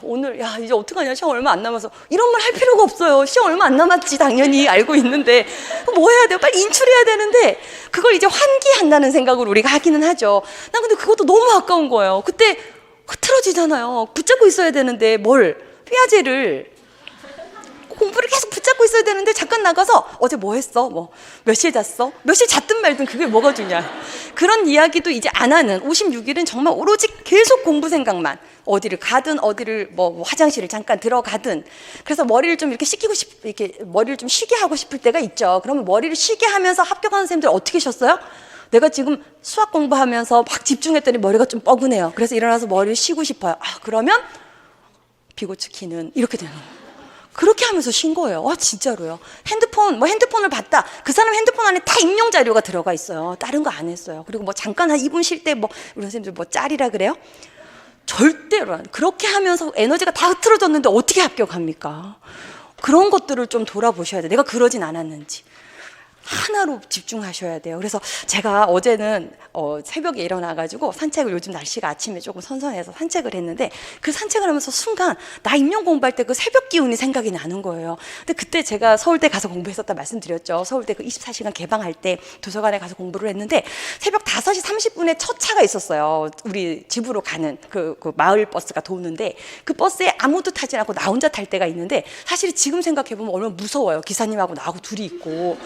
오늘 이제 어떡하냐, 시험 얼마 안 남아서, 이런 말 할 필요가 없어요. 시험 얼마 안 남았지 당연히 알고 있는데 뭐 해야 돼요? 빨리 인출해야 되는데 그걸 이제 환기한다는 생각으로 우리가 하기는 하죠. 난 근데 그것도 너무 아까운 거예요. 그때 흐트러지잖아요. 붙잡고 있어야 되는데 삐아제를 공부를 계속 붙잡고 있어야 되는데 잠깐 나가서 어제 뭐 했어? 뭐 몇 시에 잤어? 몇 시에 잤든 말든 그게 뭐가 중요해. 그런 이야기도 이제 안 하는 56일은 정말 오로지 계속 공부 생각만, 어디를 가든 어디를 뭐 화장실을 잠깐 들어가든. 그래서 머리를 좀 이렇게 이렇게 머리를 좀 쉬게 하고 싶을 때가 있죠. 그러면 머리를 쉬게 하면서 합격하는 선생님들 어떻게 쉬었어요? 내가 지금 수학 공부하면서 막 집중했더니 머리가 좀 뻐근해요. 그래서 일어나서 머리를 쉬고 싶어요. 그러면 비고치 키는 이렇게 되는 거예요. 그렇게 하면서 쉰 거예요. 진짜로요. 핸드폰을 봤다. 그 사람 핸드폰 안에 다 임용 자료가 들어가 있어요. 다른 거 안 했어요. 그리고 뭐 잠깐 한 2분 쉴 때 우리 선생님들 짤이라 그래요? 절대로 그렇게 하면서 에너지가 다 흐트러졌는데 어떻게 합격합니까? 그런 것들을 좀 돌아보셔야 돼요. 내가 그러진 않았는지. 하나로 집중하셔야 돼요. 그래서 제가 어제는 새벽에 일어나가지고 산책을, 요즘 날씨가 아침에 조금 선선해서 산책을 했는데, 그 산책을 하면서 순간 나 임용 공부할 때 그 새벽 기운이 생각이 나는 거예요. 근데 그때 제가 서울대 가서 공부했었다 말씀드렸죠. 서울대 그 24시간 개방할 때 도서관에 가서 공부를 했는데 새벽 5시 30분에 첫 차가 있었어요. 우리 집으로 가는 그 마을 버스가 도는데, 그 버스에 아무도 타지 않고 나 혼자 탈 때가 있는데, 사실 지금 생각해보면 얼마나 무서워요. 기사님하고 나하고 둘이 있고,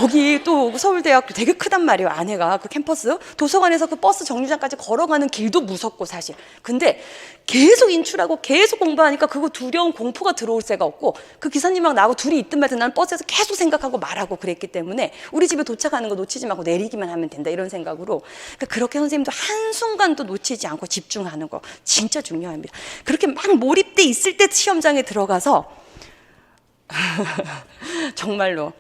거기 또 서울대학교 되게 크단 말이에요. 안에가 그 캠퍼스, 도서관에서 그 버스 정류장까지 걸어가는 길도 무섭고 사실. 근데 계속 인출하고 계속 공부하니까 그거 두려운 공포가 들어올 새가 없고, 그 기사님하고 나하고 둘이 있든 말든 나는 버스에서 계속 생각하고 말하고 그랬기 때문에 우리 집에 도착하는 거 놓치지 말고 내리기만 하면 된다, 이런 생각으로. 그러니까 그렇게 선생님도 한순간도 놓치지 않고 집중하는 거 진짜 중요합니다. 그렇게 막 몰입돼 있을 때 시험장에 들어가서 정말로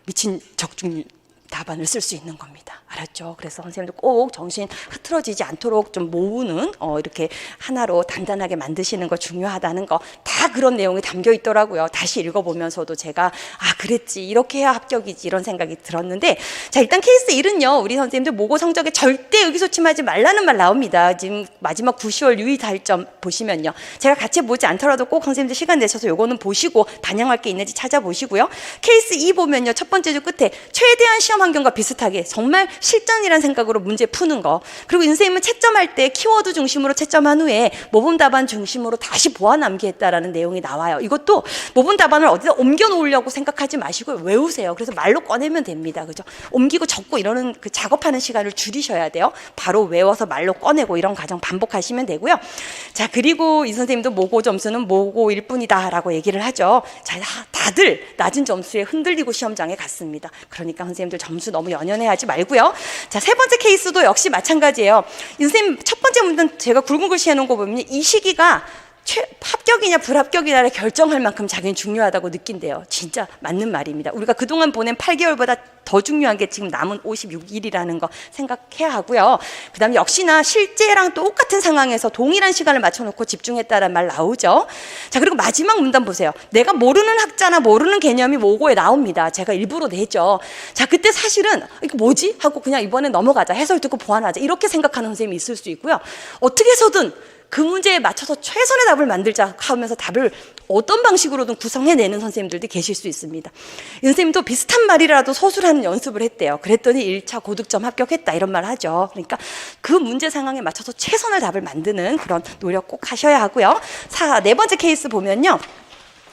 미친 적중 답안을 쓸 수 있는 겁니다. 알았죠? 그래서 선생님들 꼭 정신 흐트러지지 않도록 좀 모으는, 이렇게 하나로 단단하게 만드시는 거 중요하다는 거, 다 그런 내용이 담겨 있더라고요. 다시 읽어보면서도 제가 그랬지, 이렇게 해야 합격이지, 이런 생각이 들었는데, 자, 일단 케이스 1은요 우리 선생님들 모고 성적에 절대 의기소침하지 말라는 말 나옵니다. 지금 마지막 9, 10월 유의 달점 보시면요, 제가 같이 보지 않더라도 꼭 선생님들 시간 내셔서 요거는 보시고 반영할 게 있는지 찾아보시고요. 케이스 2 보면요, 첫 번째 줄 끝에 최대한 시험 환경과 비슷하게 정말 실전이라는 생각으로 문제 푸는 거, 그리고 선생님은 채점할 때 키워드 중심으로 채점한 후에 모범 답안 중심으로 다시 보아 남기했다라는 내용이 나와요. 이것도 모범 답안을 어디다 옮겨 놓으려고 생각하지 마시고 외우세요. 그래서 말로 꺼내면 됩니다. 그죠? 옮기고 적고 이러는 그 작업하는 시간을 줄이셔야 돼요. 바로 외워서 말로 꺼내고 이런 과정 반복하시면 되고요. 자, 그리고 이 선생님도 모고 점수는 모고일 뿐이다 라고 얘기를 하죠. 자, 다들 낮은 점수에 흔들리고 시험장에 갔습니다. 그러니까 선생님들 점수 너무 연연해하지 말고요. 자, 세 번째 케이스도 역시 마찬가지예요. 이 선생님 첫 번째 문제는 제가 굵은 글씨 해놓은 거 보면 이 시기가 합격이냐 불합격이냐를 결정할 만큼 자기는 중요하다고 느낀대요. 진짜 맞는 말입니다. 우리가 그동안 보낸 8개월보다 더 중요한 게 지금 남은 56일이라는 거 생각해야 하고요. 그 다음에 역시나 실제랑 똑같은 상황에서 동일한 시간을 맞춰놓고 집중했다는 말 나오죠. 자, 그리고 마지막 문단 보세요. 내가 모르는 학자나 모르는 개념이 모고에 나옵니다. 제가 일부러 내죠. 자, 그때 사실은 이거 뭐지? 하고 그냥 이번에 넘어가자, 해설 듣고 보완하자, 이렇게 생각하는 선생님이 있을 수 있고요. 어떻게 해서든 그 문제에 맞춰서 최선의 답을 만들자 하면서 답을 어떤 방식으로든 구성해내는 선생님들도 계실 수 있습니다. 이 선생님도 비슷한 말이라도 서술하는 연습을 했대요. 그랬더니 1차 고득점 합격했다, 이런 말 하죠. 그러니까 그 문제 상황에 맞춰서 최선의 답을 만드는 그런 노력 꼭 하셔야 하고요. 네 번째 케이스 보면요,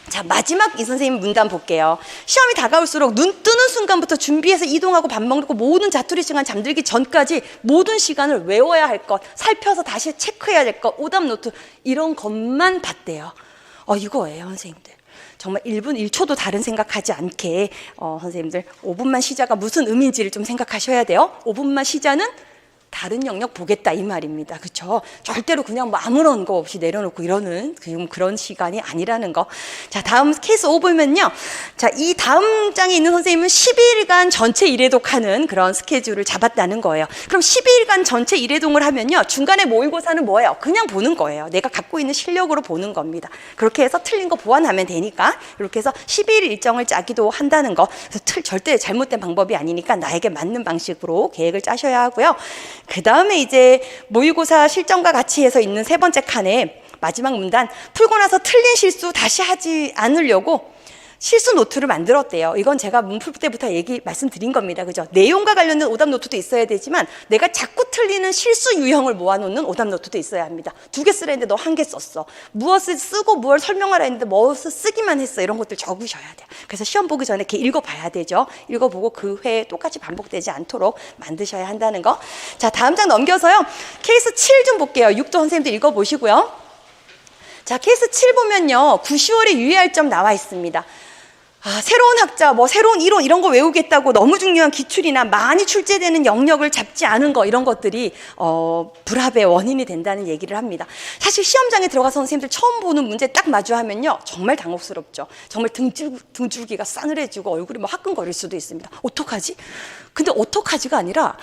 자, 마지막 이 선생님 문단 볼게요. 시험이 다가올수록 눈 뜨는 순간부터 준비해서 이동하고 밥 먹고 모든 자투리 시간 잠들기 전까지 모든 시간을 외워야 할 것, 살펴서 다시 체크해야 될 것, 오답 노트 이런 것만 봤대요. 이거예요, 선생님들. 정말 1분 1초도 다른 생각하지 않게 선생님들 5분만 시자가 무슨 의미인지를 좀 생각하셔야 돼요. 5분만 시자는 다른 영역 보겠다, 이 말입니다. 그렇죠? 절대로 그냥 뭐 아무런 거 없이 내려놓고 이러는 그런 시간이 아니라는 거. 자, 다음 케이스 5 보면요. 자, 이 다음 장에 있는 선생님은 12일간 전체 일회독하는 그런 스케줄을 잡았다는 거예요. 그럼 12일간 전체 일회동을 하면요, 중간에 모의고사는 뭐예요? 그냥 보는 거예요. 내가 갖고 있는 실력으로 보는 겁니다. 그렇게 해서 틀린 거 보완하면 되니까 이렇게 해서 12일 일정을 짜기도 한다는 거. 그래서 절대 잘못된 방법이 아니니까 나에게 맞는 방식으로 계획을 짜셔야 하고요. 그 다음에 이제 모의고사 실전과 같이 해서 있는 세 번째 칸에 마지막 문단, 풀고 나서 틀린 실수 다시 하지 않으려고 실수 노트를 만들었대요. 이건 제가 문풀 때부터 말씀드린 겁니다. 그죠? 내용과 관련된 오답 노트도 있어야 되지만 내가 자꾸 틀리는 실수 유형을 모아놓는 오답 노트도 있어야 합니다. 2개 쓰라 했는데 너 1개 썼어. 무엇을 쓰고 무엇을 설명하라 했는데 무엇을 쓰기만 했어. 이런 것들 적으셔야 돼요. 그래서 시험 보기 전에 이렇게 읽어봐야 되죠. 읽어보고 그 회에 똑같이 반복되지 않도록 만드셔야 한다는 거. 자, 다음 장 넘겨서요. 케이스 7 좀 볼게요. 6도 선생님들 읽어보시고요. 자, 케이스 7 보면요, 9, 10월에 유의할 점 나와 있습니다. 새로운 학자, 새로운 이론 이런 거 외우겠다고 너무 중요한 기출이나 많이 출제되는 영역을 잡지 않은 거 이런 것들이 불합의 원인이 된다는 얘기를 합니다. 사실 시험장에 들어가서 선생님들 처음 보는 문제 딱 마주하면요 정말 당혹스럽죠. 정말 등줄기가 싸늘해지고 얼굴이 화끈거릴 수도 있습니다. 어떡하지? 근데 어떡하지가 아니라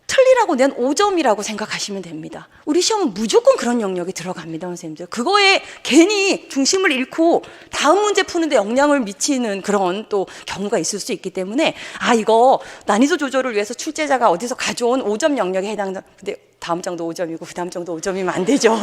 틀리라고 낸 5점이라고 생각하시면 됩니다. 우리 시험은 무조건 그런 영역이 들어갑니다, 선생님들. 그거에 괜히 중심을 잃고 다음 문제 푸는데 영향을 미치는 그런 또 경우가 있을 수 있기 때문에 이거 난이도 조절을 위해서 출제자가 어디서 가져온 5점 영역에 근데 다음 장도 5점이고 그 다음 장도 5점이면 안 되죠.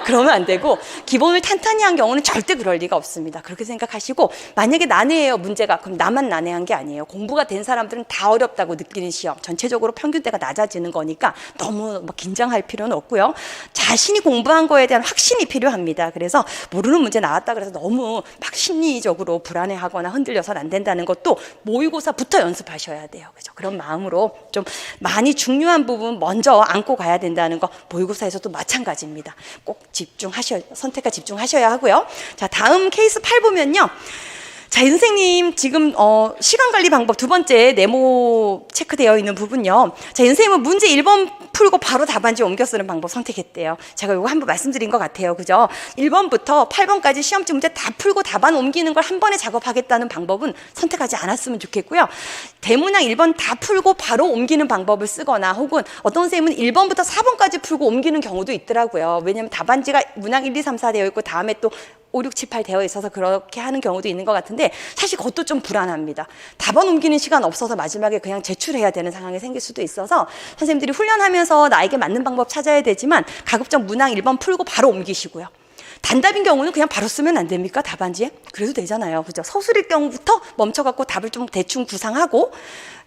그러면 안 되고 기본을 탄탄히 한 경우는 절대 그럴 리가 없습니다. 그렇게 생각하시고 만약에 난해해요 문제가 그럼 나만 난해한 게 아니에요. 공부가 된 사람들은 다 어렵다고 느끼는 시험 전체적으로 평균대가 낮아지는 거니까 너무 긴장할 필요는 없고요. 자신이 공부한 거에 대한 확신이 필요합니다. 그래서 모르는 문제 나왔다 그래서 너무 심리적으로 불안해하거나 흔들려서는 안 된다는 것도 모의고사부터 연습하셔야 돼요. 그죠? 그런 마음으로 좀 많이 중요한 부분 먼저 안고 가야 된다는 거 모의고사에서도 마찬가지입니다. 꼭 선택과 집중하셔야 하고요. 자, 다음 케이스 8 보면요. 자, 선생님 지금 시간 관리 방법 두 번째 네모 체크되어 있는 부분요. 자, 선생님은 문제 1번 풀고 바로 답안지 옮겨 쓰는 방법 선택했대요. 제가 이거 한번 말씀드린 것 같아요. 그죠? 1번부터 8번까지 시험지 문제 다 풀고 답안 옮기는 걸 한 번에 작업하겠다는 방법은 선택하지 않았으면 좋겠고요. 대문항 1번 다 풀고 바로 옮기는 방법을 쓰거나 혹은 어떤 선생님은 1번부터 4번까지 풀고 옮기는 경우도 있더라고요. 왜냐하면 답안지가 문항 1, 2, 3, 4 되어 있고 다음에 또 5, 6, 7, 8 되어 있어서 그렇게 하는 경우도 있는 것 같은데 사실 그것도 좀 불안합니다. 답안 옮기는 시간 없어서 마지막에 그냥 제출해야 되는 상황이 생길 수도 있어서 선생님들이 훈련하면서 나에게 맞는 방법 찾아야 되지만 가급적 문항 1번 풀고 바로 옮기시고요. 단답인 경우는 그냥 바로 쓰면 안 됩니까? 답안지에? 그래도 되잖아요. 그죠? 서술일 경우부터 멈춰갖고 답을 좀 대충 구상하고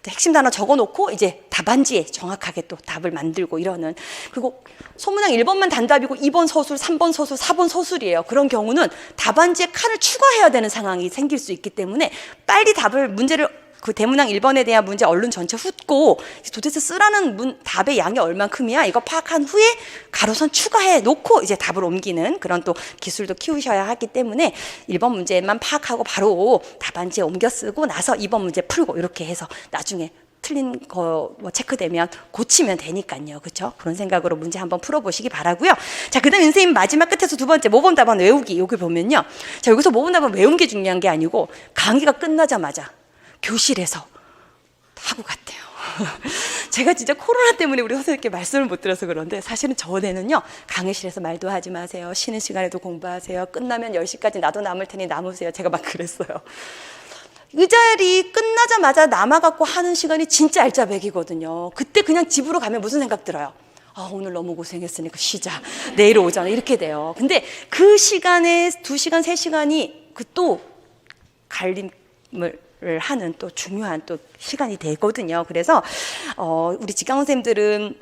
핵심 단어 적어놓고 이제 답안지에 정확하게 또 답을 만들고 이러는. 그리고 소문항 1번만 단답이고 2번 서술, 3번 서술, 4번 서술이에요. 그런 경우는 답안지에 칸을 추가해야 되는 상황이 생길 수 있기 때문에 빨리 문제를 그 대문항 1번에 대한 문제 얼른 전체 훑고 도대체 쓰라는 답의 양이 얼만큼이야 이거 파악한 후에 가로선 추가해 놓고 이제 답을 옮기는 그런 또 기술도 키우셔야 하기 때문에 1번 문제만 파악하고 바로 답안지에 옮겨 쓰고 나서 2번 문제 풀고 이렇게 해서 나중에 틀린 거 체크되면 고치면 되니까요. 그렇죠? 그런 생각으로 문제 한번 풀어보시기 바라고요. 자, 그다음 선생님 마지막 끝에서 두 번째 모범 답안 외우기 여기 보면요. 자, 여기서 모범 답안 외운 게 중요한 게 아니고 강의가 끝나자마자 교실에서 하고 갔대요. 제가 진짜 코로나 때문에 우리 선생님께 말씀을 못 드려서 그런데 사실은 전에는요 강의실에서 말도 하지 마세요. 쉬는 시간에도 공부하세요. 끝나면 10시까지 나도 남을 테니 남으세요. 제가 막 그랬어요. 이 자리 끝나자마자 남아갖고 하는 시간이 진짜 알짜배기거든요. 그때 그냥 집으로 가면 무슨 생각 들어요? 오늘 너무 고생했으니까 쉬자. 내일 오잖아. 이렇게 돼요. 근데 그 시간에 2시간, 3시간이 그 또 갈림을 하는 또 중요한 또 시간이 되거든요. 그래서 우리 직강 선생님들은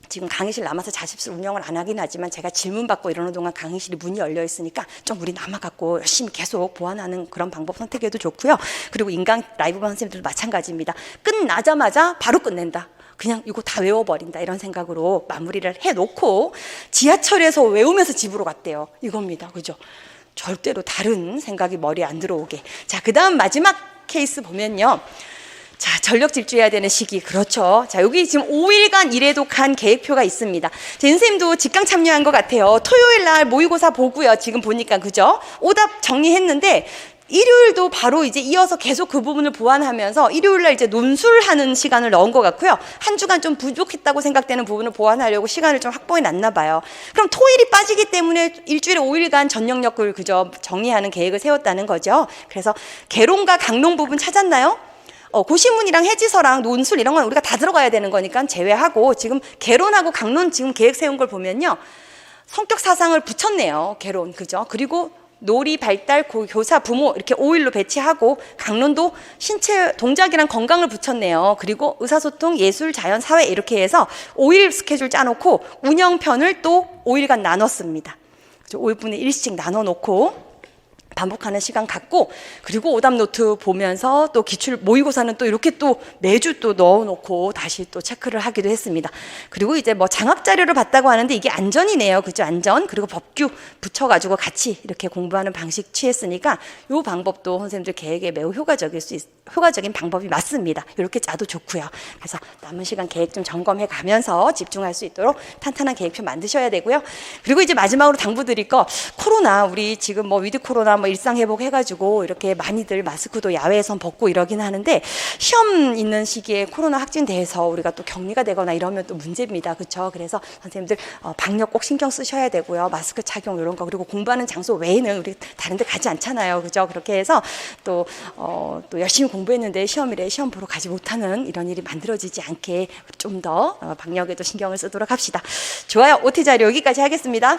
지금 강의실 남아서 자습실 운영을 안 하긴 하지만 제가 질문 받고 이러는 동안 강의실이 문이 열려 있으니까 좀 우리 남아갖고 열심히 계속 보완하는 그런 방법 선택해도 좋고요. 그리고 인강 라이브반 선생님들도 마찬가지입니다. 끝나자마자 바로 끝낸다. 그냥 이거 다 외워버린다 이런 생각으로 마무리를 해놓고 지하철에서 외우면서 집으로 갔대요. 이겁니다. 그죠? 절대로 다른 생각이 머리에 안 들어오게. 자, 그 다음 마지막 케이스 보면요. 자, 전력 질주해야 되는 시기. 그렇죠. 자, 여기 지금 5일간 일해도 간 계획표가 있습니다. 제 선생님도 직강 참여한 것 같아요. 토요일 날 모의고사 보고요. 지금 보니까 그죠? 오답 정리했는데 일요일도 바로 이제 이어서 계속 그 부분을 보완하면서 일요일 날 이제 논술하는 시간을 넣은 것 같고요. 한 주간 좀 부족했다고 생각되는 부분을 보완하려고 시간을 좀 확보해 놨나 봐요. 그럼 토일이 빠지기 때문에 일주일에 5일간 전 영역을 그저 정리하는 계획을 세웠다는 거죠. 그래서 개론과 강론 부분 찾았나요? 고시문이랑 해지서랑 논술 이런 건 우리가 다 들어가야 되는 거니까 제외하고 지금 개론하고 강론 지금 계획 세운 걸 보면요. 성격 사상을 붙였네요. 개론. 그죠? 그리고 놀이, 발달, 교사, 부모 이렇게 5일로 배치하고 강론도 신체 동작이랑 건강을 붙였네요. 그리고 의사소통, 예술, 자연, 사회 이렇게 해서 5일 스케줄 짜놓고 운영편을 또 5일간 나눴습니다. 5분의 1씩 나눠놓고 반복하는 시간 갖고, 그리고 오답 노트 보면서 또 기출 모의고사는 또 이렇게 또 매주 또 넣어놓고 다시 또 체크를 하기도 했습니다. 그리고 이제 뭐 장학 자료를 봤다고 하는데 이게 안전이네요. 그죠? 안전. 그리고 법규 붙여가지고 같이 이렇게 공부하는 방식 취했으니까 이 방법도 선생님들 계획에 매우 효과적인 방법이 맞습니다. 이렇게 짜도 좋고요. 그래서 남은 시간 계획 좀 점검해 가면서 집중할 수 있도록 탄탄한 계획표 만드셔야 되고요. 그리고 이제 마지막으로 당부드릴 거, 코로나, 우리 지금 뭐 위드 코로나 뭐 일상 회복해가지고 이렇게 많이들 마스크도 야외에선 벗고 이러긴 하는데, 시험 있는 시기에 코로나 확진돼서 우리가 또 격리가 되거나 이러면 또 문제입니다. 그렇죠? 그래서 선생님들 방역 꼭 신경 쓰셔야 되고요. 마스크 착용 이런 거, 그리고 공부하는 장소 외에는 우리 다른 데 가지 않잖아요. 그죠? 그렇게 해서 또 열심히 공부했는데 시험일에 시험 보러 가지 못하는 이런 일이 만들어지지 않게 좀 더 방역에도 신경을 쓰도록 합시다. 좋아요. OT 자료 여기까지 하겠습니다.